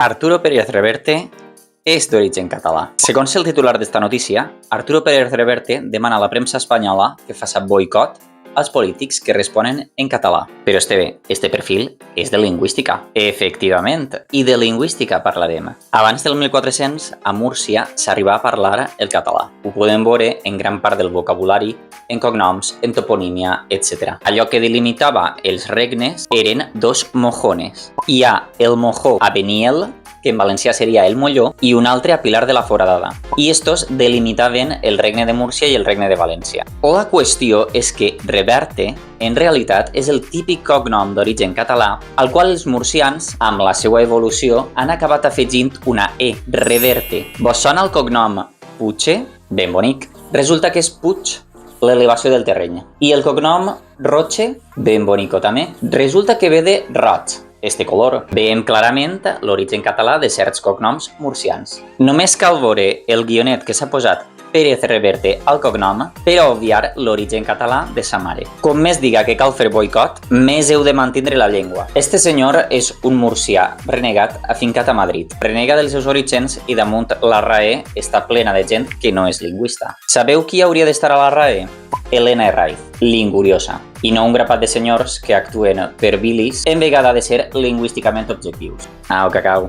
Arturo Pérez Reverte és d'origen català. Segons el titular d'esta notícia, Arturo Pérez Reverte demana a la premsa espanyola que faça boicot als polítics que responen en català. Però este perfil és de lingüística. Efectivament, i de lingüística parlarem. Abans del 1400, a Múrcia s'arribava a parlar el català. Ho podem veure en gran part del vocabulari, en cognoms, en toponímia, etc. Allò que delimitava els regnes eren dos mojones. Hi ha el mojó a Beniel, que en valencià seria el Molló, i un altre a Pilar de la Foradada. I estos delimitaven el regne de Múrcia i el regne de València. La qüestió és que Reverte, en realitat, és el típic cognom d'origen català al qual els murcians, amb la seva evolució, han acabat afegint una E, Reverte. Vos sona el cognom Puche? Ben bonic. Resulta que és Puig, l'elevació del terreny. I el cognom Roche? Ben bonico també. Resulta que ve de roig, este color. Veiem clarament l'origen català de certs cognoms murcians. Només cal veure el guionet que s'ha posat Pérez Reverte al cognom per a obviar l'origen català de sa mare. Com més diga que cal fer boicot, més heu de mantindre la llengua. Este senyor és un murcià renegat afincat a Madrid. Renega dels seus orígens i damunt la RAE està plena de gent que no és lingüista. Sabeu qui hauria d'estar a la RAE? Elena Herraiz, linguriosa, i no un grapat de senyors que actuen per bilis en vegada de ser lingüísticament objectius. Au, cacau.